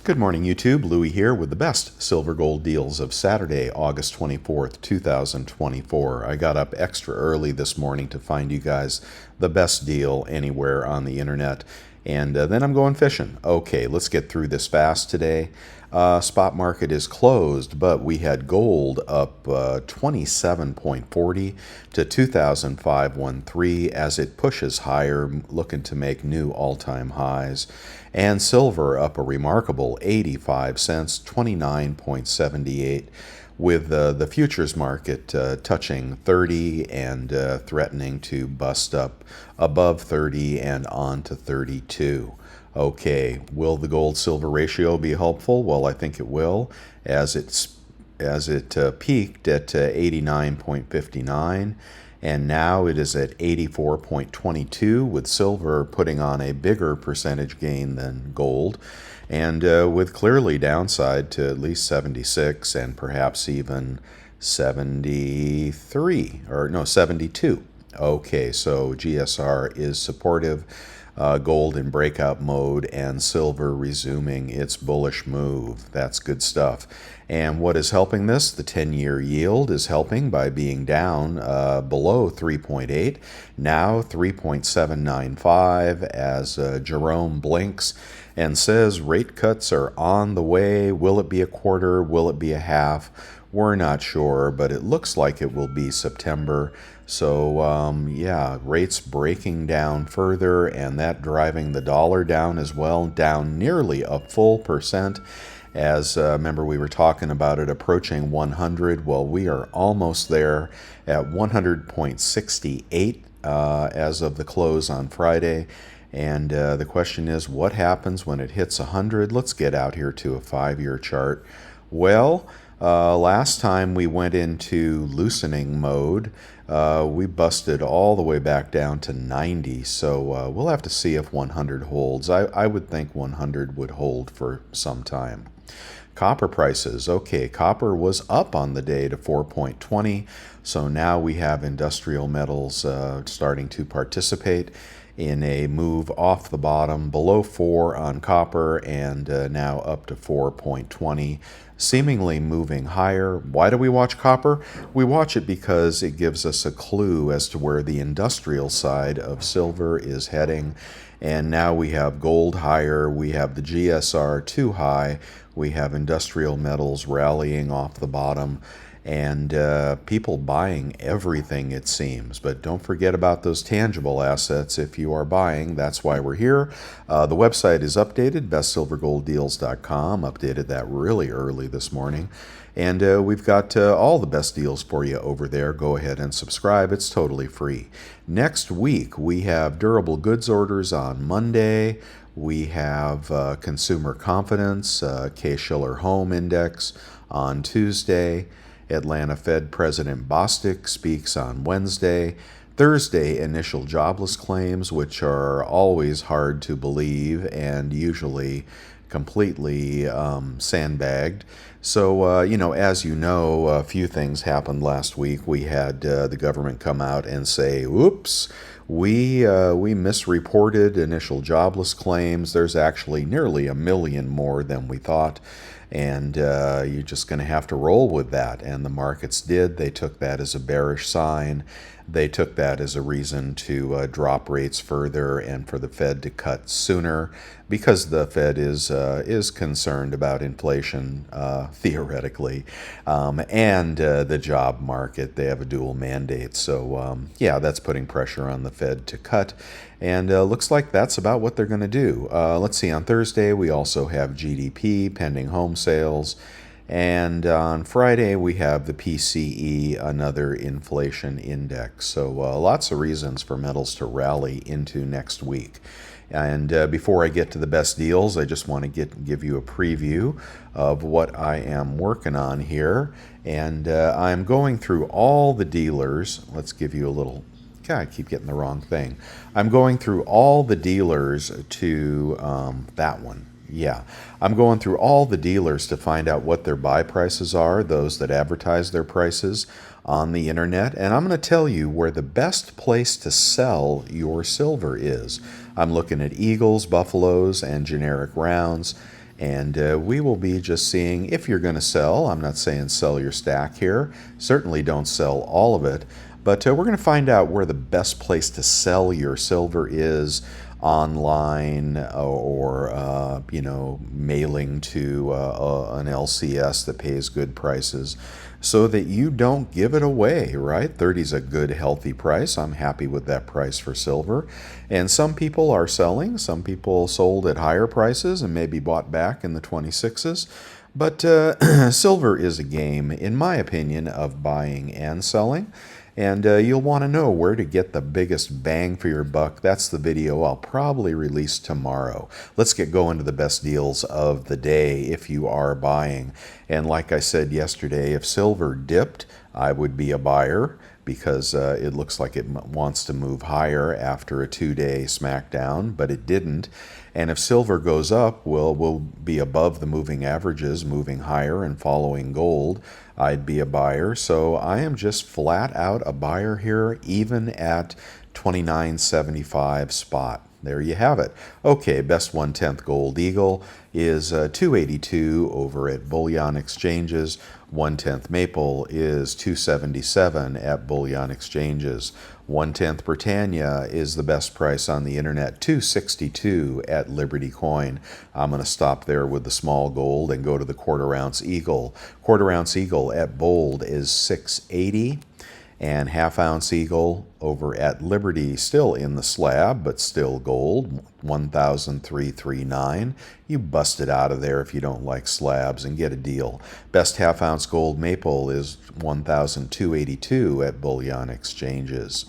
Good morning, YouTube. Louie here with the best silver gold deals of Saturday, August 24th, 2024. I got up extra early this morning to find you guys the best deal anywhere on the internet. And then I'm going fishing. Okay, let's get through this fast today. Spot market is closed, but we had gold up 27.40 to 2,513 as it pushes higher, looking to make new all-time highs. And silver up a remarkable 85 cents, 29.78, with the futures market touching 30 and threatening to bust up above 30 and on to 32. Okay, will the gold-silver ratio be helpful? Well, I think it will, as it peaked at 89.59, and now it is at 84.22, with silver putting on a bigger percentage gain than gold, and with clearly downside to at least 76 and perhaps even 73, or no, 72. Okay, so GSR is supportive. Gold in breakout mode, and silver resuming its bullish move. That's good stuff. And what is helping this? The 10-year yield is helping by being down below 3.8, now 3.795, as Jerome blinks and says rate cuts are on the way. Will it be a quarter? Will it be a half? We're not sure, but it looks like it will be September. So, yeah, rates breaking down further, and that driving the dollar down as well, down nearly a full percent. As remember, we were talking about it approaching 100. Well, we are almost there at 100.68 as of the close on Friday. And the question is, what happens when it hits 100? Let's get out here to a 5-year chart. Well, last time we went into loosening mode, we busted all the way back down to 90, so we'll have to see if 100 holds. I would think 100 would hold for some time. Copper prices. Okay, copper was up on the day to 4.20, so now we have industrial metals starting to participate in a move off the bottom below 4 on copper, and now up to 4.20, seemingly moving higher. Why do we watch copper? We watch it because it gives us a clue as to where the industrial side of silver is heading. And now we have gold higher, we have the GSR too high, we have industrial metals rallying off the bottom, and people buying everything, it seems. But don't forget about those tangible assets if you are buying. That's why we're here. The website is updated, bestsilvergolddeals.com. Updated that really early this morning. And we've got all the best deals for you over there. Go ahead and subscribe. It's totally free. Next week, we have durable goods orders on Monday. We have consumer confidence, Case-Shiller Home Index on Tuesday. Atlanta Fed President Bostic speaks on Wednesday. Thursday, initial jobless claims, which are always hard to believe and usually completely sandbagged. So, as you know, a few things happened last week. We had the government come out and say, oops, we misreported initial jobless claims. There's actually nearly 1 million more than we thought. And you're just going to have to roll with that. And the markets did. They took that as a bearish sign. They took that as a reason to drop rates further and for the Fed to cut sooner, because the Fed is concerned about inflation, theoretically, and the job market. They have a dual mandate. So, yeah, that's putting pressure on the Fed to cut. And looks like that's about what they're going to do. Let's see, on Thursday, we also have GDP, pending home sales. And on Friday, we have the PCE, another inflation index. So lots of reasons for metals to rally into next week. And before I get to the best deals, I just want to give you a preview of what I am working on here. And I'm going through all the dealers. Let's give you a little... God, I keep getting the wrong thing. I'm going through all the dealers to that one. Yeah, I'm going through all the dealers to find out what their buy prices are, those that advertise their prices on the internet, and I'm going to tell you where the best place to sell your silver is. I'm looking at eagles, buffaloes, and generic rounds, And we will be just seeing if you're going to sell. I'm not saying sell your stack here. Certainly don't sell all of it. But we're going to find out where the best place to sell your silver is online, or mailing to an LCS that pays good prices, so that you don't give it away, right? 30 is a good, healthy price. I'm happy with that price for silver. And some people are selling. Some people sold at higher prices and maybe bought back in the 26s. But silver is a game, in my opinion, of buying and selling. And you'll want to know where to get the biggest bang for your buck. That's the video I'll probably release tomorrow. Let's get going to the best deals of the day if you are buying. And like I said yesterday, if silver dipped, I would be a buyer, because it looks like it wants to move higher after a 2-day smackdown, but it didn't. And if silver goes up, we'll be above the moving averages, moving higher and following gold. I'd be a buyer. So I am just flat out a buyer here, even at 29.75 spot. There you have it. Okay, best 1/10 gold eagle is 282 over at bullion exchanges. 1/10 maple is 277 at bullion exchanges. 1/10 Britannia is the best price on the internet, 262 at Liberty Coin. I'm going to stop there with the small gold and go to the quarter-ounce eagle. Quarter-ounce eagle at Bold is 680. And half-ounce eagle over at Liberty, still in the slab, but still gold, 1,339. You bust it out of there if you don't like slabs and get a deal. Best half-ounce gold maple is 1,282 at bullion exchanges.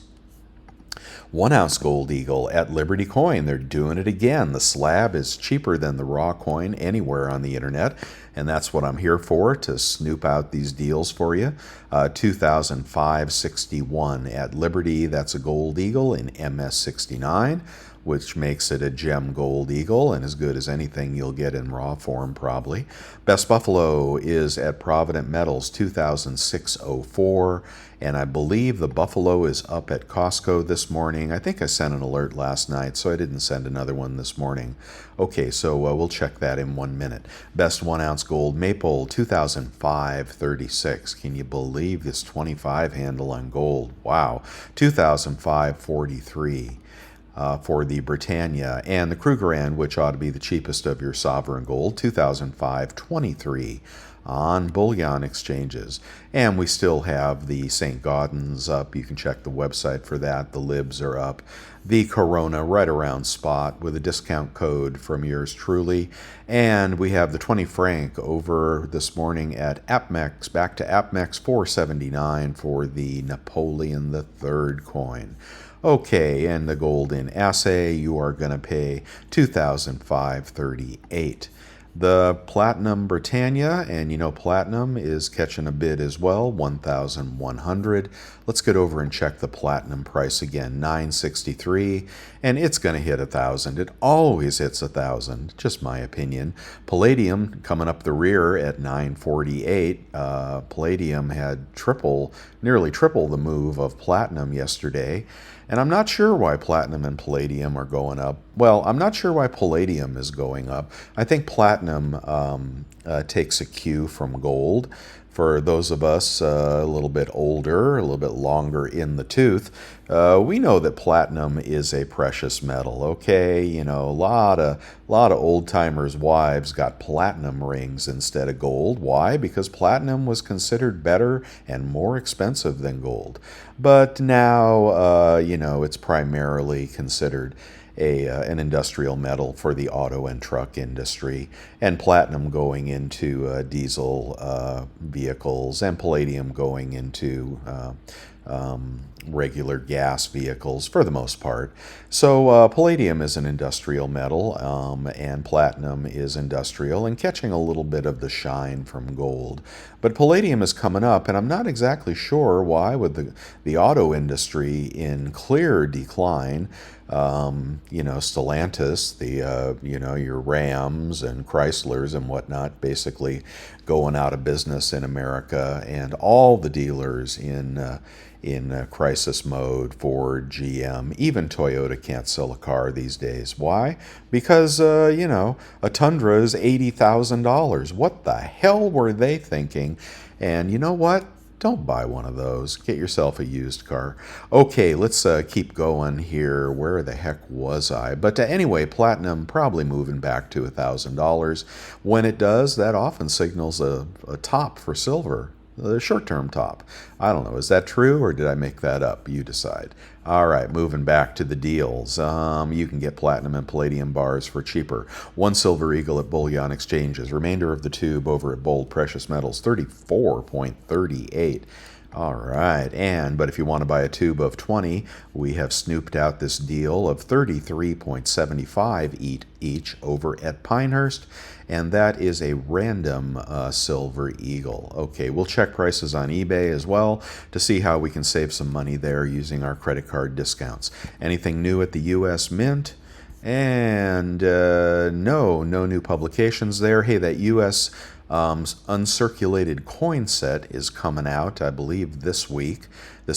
1-ounce gold eagle at Liberty Coin. They're doing it again. The slab is cheaper than the raw coin anywhere on the internet, and that's what I'm here for, to snoop out these deals for you. 2,561 at Liberty. That's a gold eagle in MS69, which makes it a gem gold eagle and as good as anything you'll get in raw form, probably. Best buffalo is at Provident Metals, 2,604. And I believe the buffalo is up at Costco this morning. I think I sent an alert last night, so I didn't send another one this morning. Okay, so we'll check that in 1 minute. Best 1-ounce gold maple, 2,536. Can you believe this 25 handle on gold? Wow, 2,543. For the Britannia, and the Krugerrand, which ought to be the cheapest of your sovereign gold, 2,523 on bullion exchanges. And we still have the St. Gaudens up. You can check the website for that. The libs are up. The Corona right around spot with a discount code from yours truly. And we have the 20 franc over this morning at APMEX, back to APMEX, 479 for the Napoleon III coin. Okay, and the gold in assay, you are going to pay 2,538. The Platinum Britannia, and you know Platinum is catching a bid as well, 1,100. Let's get over and check the Platinum price again, 963, and it's going to hit 1,000. It always hits 1,000, just my opinion. Palladium coming up the rear at 948. Palladium had nearly triple the move of Platinum yesterday. And I'm not sure why Platinum and Palladium are going up. Well, I'm not sure why Palladium is going up. I think Platinum takes a cue from gold. For those of us a little bit older, a little bit longer in the tooth, we know that platinum is a precious metal. Okay, you know, a lot of old timers' wives got platinum rings instead of gold. Why? Because platinum was considered better and more expensive than gold. But now, you know, it's primarily considered an industrial metal for the auto and truck industry, and platinum going into diesel vehicles, and palladium going into regular gas vehicles for the most part. So palladium is an industrial metal, and platinum is industrial and catching a little bit of the shine from gold. But palladium is coming up, and I'm not exactly sure why, with the auto industry in clear decline. You know, Stellantis, you know, your Rams and Chryslers and whatnot, basically going out of business in America, and all the dealers in in crisis mode. Ford, GM, even Toyota can't sell a car these days. Why? Because, a Tundra is $80,000. What the hell were they thinking? And you know what? Don't buy one of those. Get yourself a used car. Okay, let's keep going here. Where the heck was I? But anyway, platinum probably moving back to $1,000. When it does, that often signals a top for silver. The short-term top. I don't know. Is that true or did I make that up? You decide. All right, moving back to the deals. You can get platinum and palladium bars for cheaper. One silver eagle at bullion exchanges. Remainder of the tube over at Bold Precious Metals, 34.38. All right, but if you want to buy a tube of 20, we have snooped out this deal of 33.75 each over at Pinehurst, and that is a random silver eagle. Okay, we'll check prices on eBay as well to see how we can save some money there using our credit card discounts. Anything new at the U.S. Mint? And no new publications there. Hey, that U.S. Uncirculated coin set is coming out, I believe, this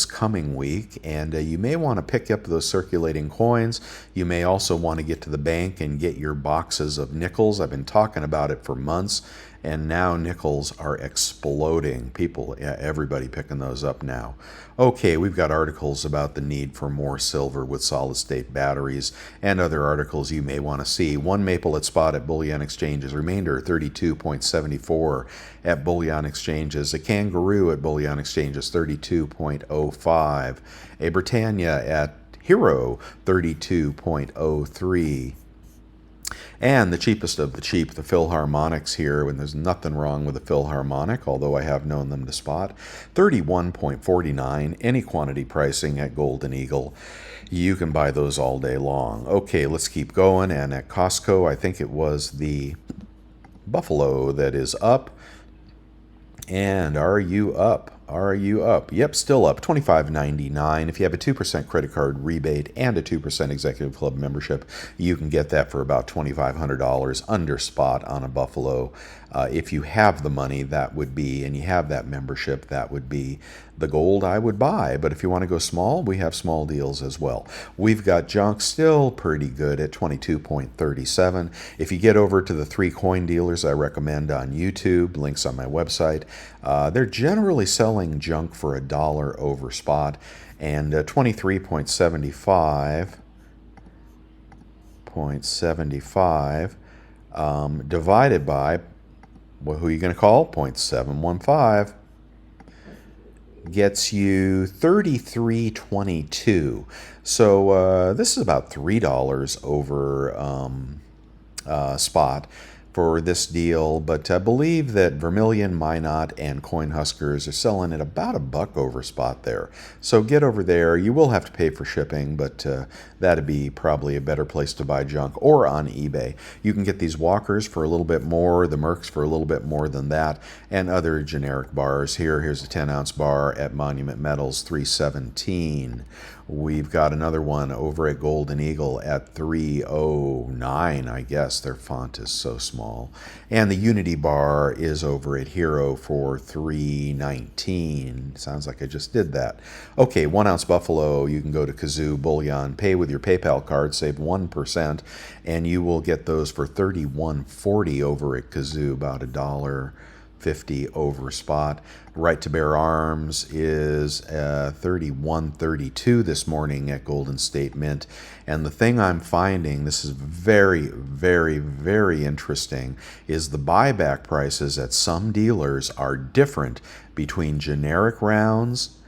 coming week, and you may want to pick up those circulating coins. You may also want to get to the bank and get your boxes of nickels. I've been talking about it for months, and now nickels are exploding. Everybody picking those up now. Okay, we've got articles about the need for more silver with solid-state batteries and other articles you may want to see. One maple at spot at bullion exchanges, remainder 32.74 at bullion exchanges. A kangaroo at bullion exchanges, 32.05. A Britannia at Hero, 32.03. And the cheapest of the cheap, the Philharmonics here, and there's nothing wrong with the Philharmonic, although I have known them to spot, 31.49, any quantity pricing at Golden Eagle. You can buy those all day long. Okay, let's keep going, and at Costco, I think it was the Buffalo that is up. And are you up? Are you up? Yep, still up. $25.99. If you have a 2% credit card rebate and a 2% Executive Club membership, you can get that for about $2,500 under spot on a Buffalo. If you have the money, that would be, and you have that membership, that would be the gold I would buy. But if you want to go small, we have small deals as well. We've got junk still pretty good at 22.37. If you get over to the 3 coin dealers I recommend on YouTube, links on my website, they're generally selling junk for $1 over spot, and 23.75 divided by, well, who are you going to call? 0.715 gets you 33.22. So this is about $3 over spot for this deal, but I believe that Vermilion, Minot, and Coin Huskers are selling at about $1 over spot there. So get over there. You will have to pay for shipping, but that'd be probably a better place to buy junk, or on eBay. You can get these Walkers for a little bit more, the Mercs for a little bit more than that, and other generic bars. Here's a 10-ounce bar at Monument Metals, $3.17. We've got another one over at Golden Eagle at $3.09, I guess. Their font is so small. And the Unity bar is over at Hero for $3.19. Sounds like I just did that. Okay, 1-ounce Buffalo, you can go to Kazoo Bullion, pay with your PayPal card, save 1%, and you will get those for $31.40 over at Kazoo, about $1.50 over spot. Right to Bear Arms is $31.32 this morning at Golden State Mint. And the thing I'm finding, this is very, very, very interesting, is the buyback prices at some dealers are different between generic rounds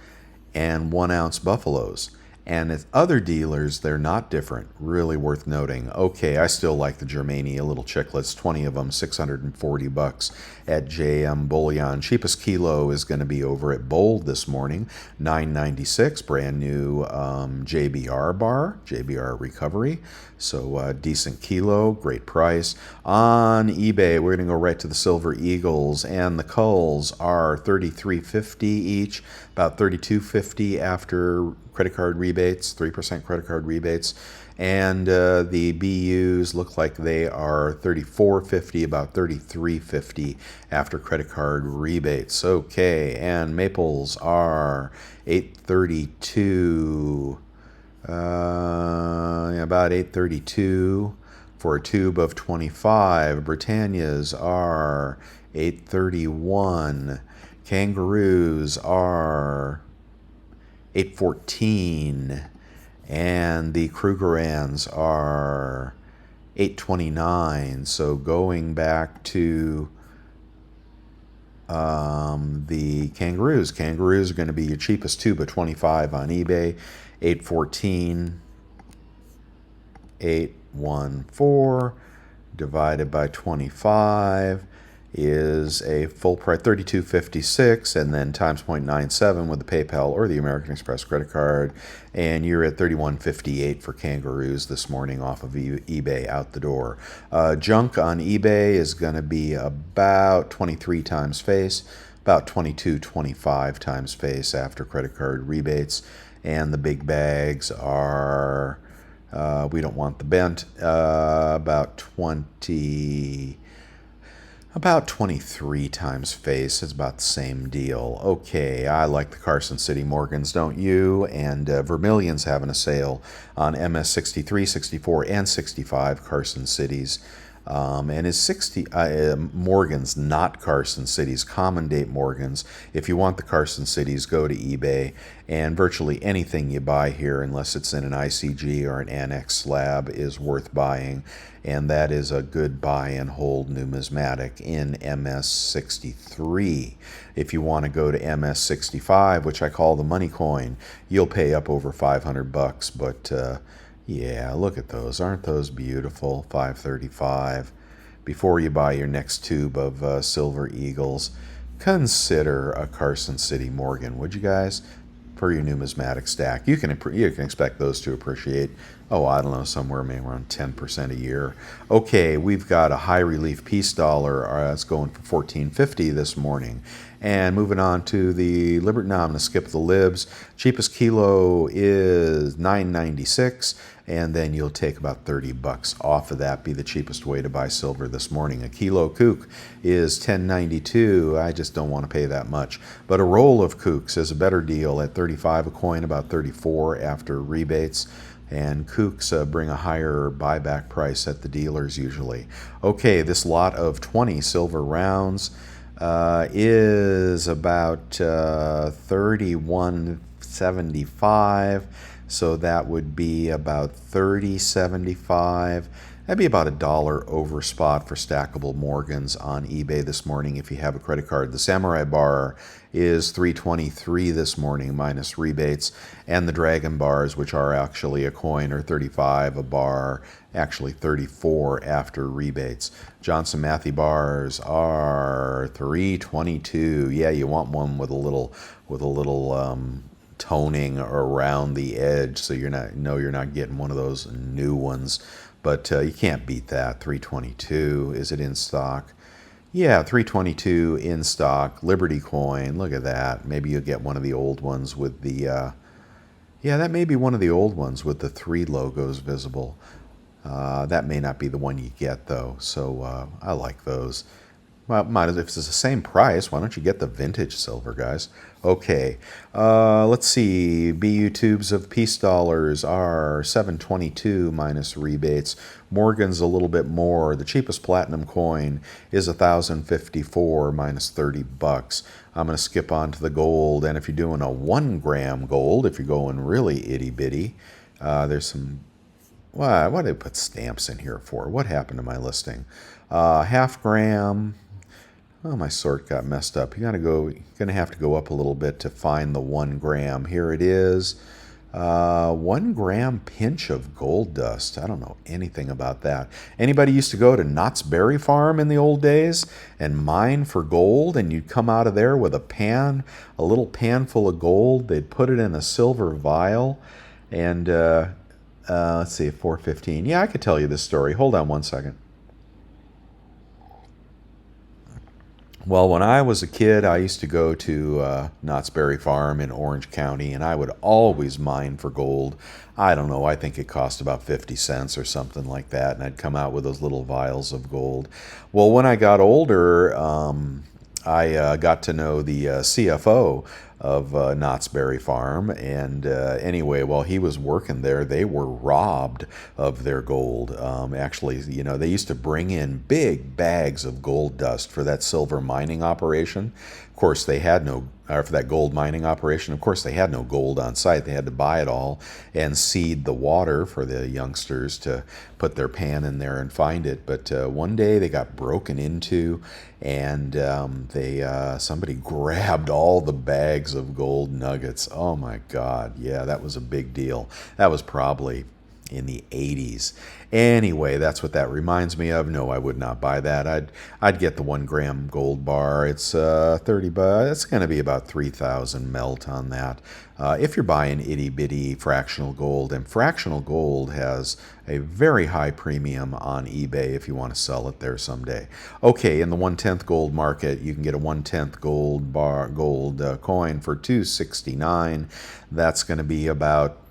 and 1-ounce Buffaloes. And at other dealers, they're not different. Really worth noting. Okay, I still like the Germania little chiclets, 20 of them, $640 at JM Bullion. Cheapest kilo is going to be over at Bold this morning, $9.96. Brand new JBR bar, JBR Recovery. So decent kilo, great price. On eBay, we're going to go right to the Silver Eagles, and the culls are $33.50 each, about $32.50 after credit card rebates, 3% credit card rebates. And the BUs look like they are 34.50, about 33.50 after credit card rebates. Okay, and maples are 8.32, about 8.32 for a tube of 25. Britannias are 8.31. Kangaroos are 8.14. And the Krugerrands are 8.29. So going back to the kangaroos are going to be your cheapest tube of 25 on eBay. 8.14, 8.14 divided by 25 is a full price, $32.56, and then times 0.97 with the PayPal or the American Express credit card, and you're at $31.58 for kangaroos this morning off of eBay out the door. Junk on eBay is going to be about 23 times face, about 22.25 times face after credit card rebates, and the big bags are, we don't want the bent, about 23 times face. It's about the same deal. Okay, I like the Carson City Morgans, don't you? And Vermilion's having a sale on MS 63, 64, and 65 Carson Cities. And is 60 Morgans, not Carson Cities, common date Morgans. If you want the Carson Cities, go to eBay, and virtually anything you buy here, unless it's in an ICG or an annex slab, is worth buying, and that is a good buy and hold numismatic in MS63. If you want to go to MS65, which I call the money coin, you'll pay up over $500, but yeah, look at those. Aren't those beautiful? $535. Before you buy your next tube of Silver Eagles, consider a Carson City Morgan, would you guys? For your numismatic stack. You can expect those to appreciate, oh, I don't know, somewhere maybe around 10% a year. Okay, we've got a high relief peace dollar. That's going for $14.50 this morning. And moving on to the Liberty. Now I'm going to skip the libs. Cheapest kilo is $9.96, and then you'll take about $30 off of that. Be the cheapest way to buy silver this morning. A kilo kook is $10.92. I just don't want to pay that much. But a roll of kooks is a better deal at $35 a coin, about $34 after rebates. And kooks bring a higher buyback price at the dealers usually. Okay, this lot of 20 silver rounds is about $31.75, so that would be about $30.75. That'd be about $1 over spot for stackable Morgans on eBay this morning if you have a credit card. The Samurai Bar is $3.23 this morning minus rebates, and the Dragon Bars, which are actually a coin, are $35 a bar, actually $34 after rebates. Johnson Matthey bars are $3.22. Yeah, you want one with a little toning around the edge, so you're not getting one of those new ones. But you can't beat that. $3.22. Is it in stock? Yeah, $3.22 in stock. Liberty coin. Look at that. Maybe you'll get one of the old ones with the. Yeah, that may be one of the old ones with the 3 logos visible. That may not be the one you get though. So I like those. Well, might as if it's the same price, why don't you get the vintage silver, guys? Okay, let's see. BU tubes of peace dollars are $7.22 minus rebates. Morgan's a little bit more. The cheapest platinum coin is $1,054 minus $30. I'm going to skip on to the gold, and if you're doing a 1 gram gold, if you're going really itty bitty, there's some. Why did they put stamps in here for? What happened to my listing? Half gram. Oh, my sort got messed up. You're gonna have to go up a little bit to find the 1 gram. Here it is. 1 gram pinch of gold dust. I don't know anything about that. Anybody used to go to Knott's Berry Farm in the old days and mine for gold, and you'd come out of there with a little pan full of gold. They'd put it in a silver vial, and let's see, 415. Yeah, I could tell you this story. Hold on one second. Well, when I was a kid, I used to go to Knott's Berry Farm in Orange County, and I would always mine for gold. I don't know, I think it cost about 50 cents or something like that, and I'd come out with those little vials of gold. Well, when I got older, I got to know the CFO of Knott's Berry Farm, and anyway, while he was working there, they were robbed of their gold. Actually, they used to bring in big bags of gold dust for that silver mining operation. Of course, they had no, or for that gold mining operation, of course, they had no gold on site. They had to buy it all and seed the water for the youngsters to put their pan in there and find it. But one day they got broken into, and somebody grabbed all the bags of gold nuggets. Oh my God, yeah, that was a big deal. That was probably in the 80s. Anyway, that's what that reminds me of. No, I would not buy that. I'd get the 1 gram gold bar. It's 30 bucks. It's going to be about 3,000 melt on that. If you're buying itty bitty fractional gold, and fractional gold has a very high premium on eBay if you want to sell it there someday. Okay, in the 1/10 gold market, you can get a 1/10 gold coin for $269. That's going to be about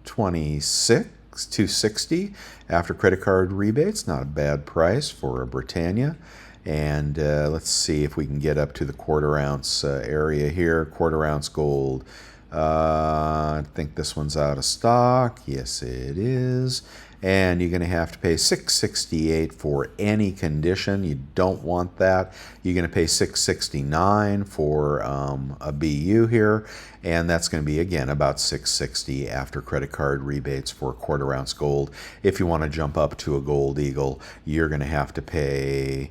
26. 260 after credit card rebates. Not a bad price for a Britannia. And let's see if we can get up to the quarter ounce area here. Quarter ounce gold. I think this one's out of stock. Yes, it is. And you're going to have to pay $668 for any condition. You don't want that. You're going to pay $669 for a BU here, and that's going to be again about $660 after credit card rebates for quarter ounce gold. If you want to jump up to a gold eagle, you're going to have to pay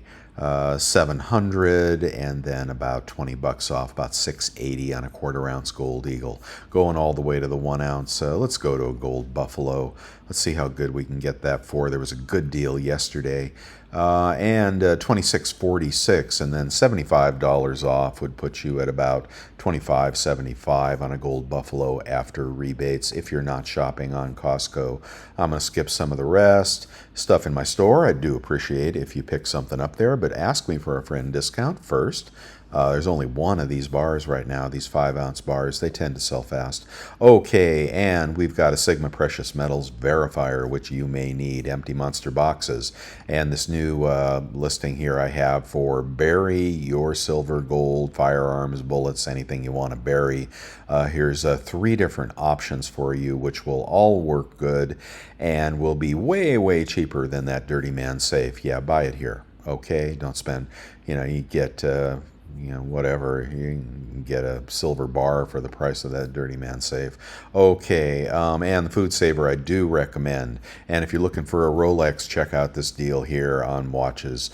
700 and then about 20 bucks off, about 680 on a quarter ounce gold eagle. Going all the way to the 1 ounce. Let's go to a gold buffalo. Let's see how good we can get that for. There was a good deal yesterday. And 26.46, and then $75 off would put you at about 25.75 on a gold buffalo after rebates if you're not shopping on Costco. I'm going to skip some of the rest. Stuff in my store, I do appreciate if you pick something up there, but ask me for a friend discount first. There's only one of these bars right now, these 5-ounce bars. They tend to sell fast. Okay, and we've got a Sigma Precious Metals verifier, which you may need, empty monster boxes. And this new listing here I have for bury your silver, gold, firearms, bullets, anything you want to bury. Here's 3 different options for you, which will all work good and will be way, way cheaper than that Dirty Man safe. Yeah, buy it here. Okay, don't spend, you get... whatever. You can get a silver bar for the price of that Dirty Man safe. Okay, and the Food Saver I do recommend. And if you're looking for a Rolex, check out this deal here on watches.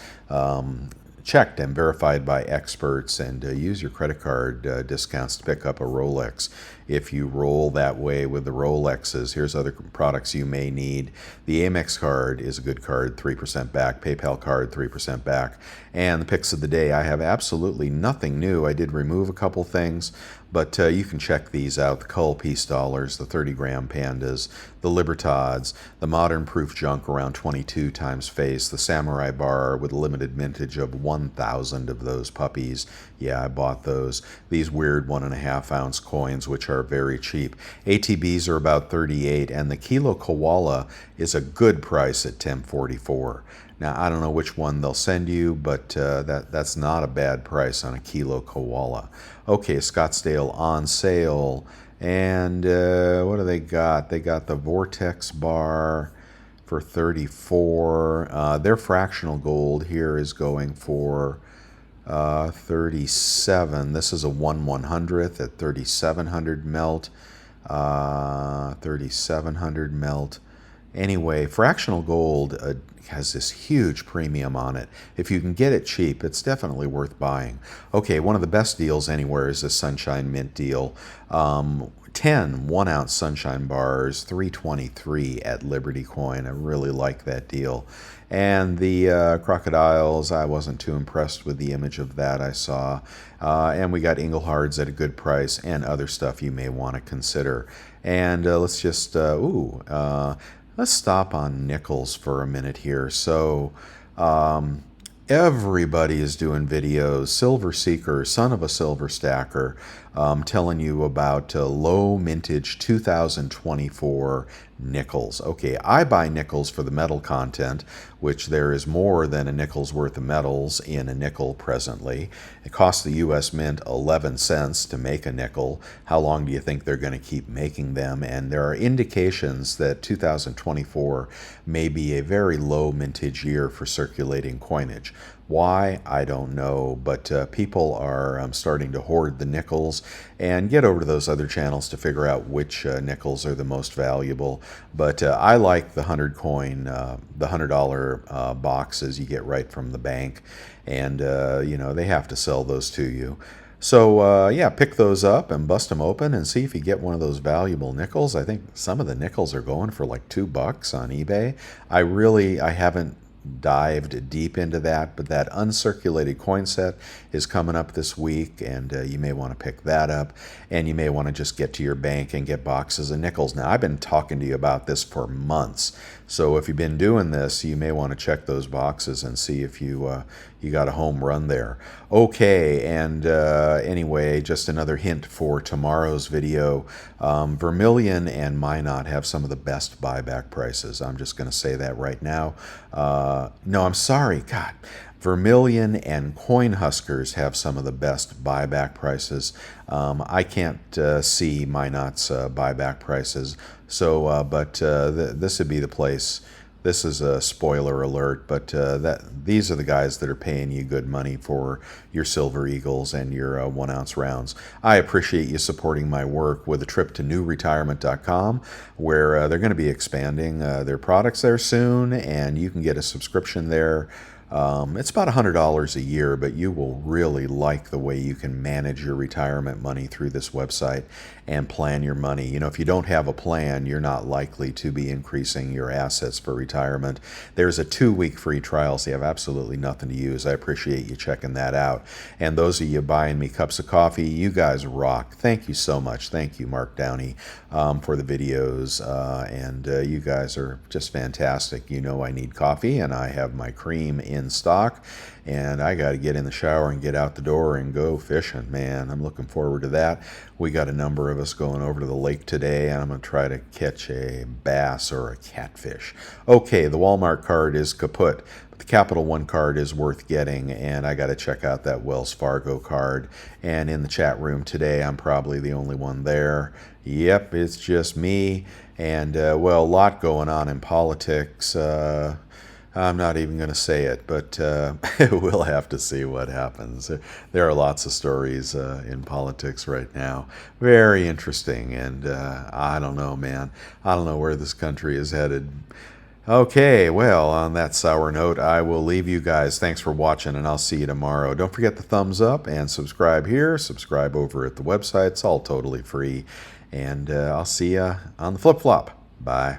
Checked and verified by experts, and use your credit card discounts to pick up a Rolex. If you roll that way with the Rolexes, here's other products you may need. The Amex card is a good card, 3% back. PayPal card, 3% back. And the picks of the day, I have absolutely nothing new. I did remove a couple things, but you can check these out. The Cull Piece Dollars, the 30-gram Pandas, the Libertads, the Modern Proof Junk around 22 times face, the Samurai Bar with a limited mintage of 1,000 of those puppies. Yeah, I bought those. These weird 1.5-ounce coins, which are very cheap. ATBs are about 38, and the Kilo Koala is a good price at $10.44. Now, I don't know which one they'll send you, but that's not a bad price on a Kilo Koala. Okay, Scottsdale on sale. And what do they got? They got the Vortex bar for 34. Their fractional gold here is going for 37. This is a 1/100th at 3,700 melt. 3,700 melt. Anyway, fractional gold has this huge premium on it. If you can get it cheap, it's definitely worth buying. Okay, one of the best deals anywhere is this Sunshine Mint deal. 10 1-ounce Sunshine bars, $3.23 at Liberty Coin. I really like that deal. And the crocodiles, I wasn't too impressed with the image of that I saw. And we got Inglehards at a good price and other stuff you may want to consider. And let's just, let's stop on nickels for a minute here. So Everybody is doing videos. Silver Seeker, son of a silver stacker, telling you about low mintage 2024 nickels. Okay, I buy nickels for the metal content, which there is more than a nickel's worth of metals in a nickel presently. It costs the U.S. Mint 11 cents to make a nickel. How long do you think they're going to keep making them? And there are indications that 2024 may be a very low mintage year for circulating coinage. Why? I don't know, but people are starting to hoard the nickels, and get over to those other channels to figure out which nickels are the most valuable. But I like the 100 coin, the $100 boxes you get right from the bank, and you know, they have to sell those to you. So yeah, pick those up and bust them open and see if you get one of those valuable nickels. I think some of the nickels are going for like $2 on eBay. I haven't dived deep into that, but that uncirculated coin set is coming up this week, and you may want to pick that up, and you may want to just get to your bank and get boxes of nickels. Now, I've been talking to you about this for months, so if you've been doing this, you may want to check those boxes and see if you got a home run there. Okay, and anyway, just another hint for tomorrow's video. Vermilion and Minot have some of the best buyback prices. I'm just going to say that right now. No, I'm sorry. God. Vermilion and Coinhuskers have some of the best buyback prices. I can't see Minot's buyback prices, so this would be the place. This is a spoiler alert, but these are the guys that are paying you good money for your Silver Eagles and your 1 ounce rounds. I appreciate you supporting my work with a trip to newretirement.com, where they're going to be expanding their products there soon, and you can get a subscription there. It's about $100 a year, but you will really like the way you can manage your retirement money through this website and plan your money. You know, if you don't have a plan, you're not likely to be increasing your assets for retirement. There's a 2-week free trial, so you have absolutely nothing to use. I appreciate you checking that out. And those of you buying me cups of coffee, you guys rock. Thank you so much. Thank you, Mark Downey, for the videos. You guys are just fantastic. You know I need coffee, and I have my cream in stock, and I got to get in the shower and get out the door and go fishing. Man, I'm looking forward to that. We got a number of us going over to the lake today, and I'm going to try to catch a bass or a catfish. Okay, the Walmart card is kaput, but the Capital One card is worth getting, and I got to check out that Wells Fargo card. And in the chat room today, I'm probably the only one there. Yep, it's just me. And well, a lot going on in politics. I'm not even going to say it, but we'll have to see what happens. There are lots of stories in politics right now. Very interesting, and I don't know, man. I don't know where this country is headed. Okay, well, on that sour note, I will leave you guys. Thanks for watching, and I'll see you tomorrow. Don't forget the thumbs up and subscribe here. Subscribe over at the website. It's all totally free. And I'll see you on the flip-flop. Bye.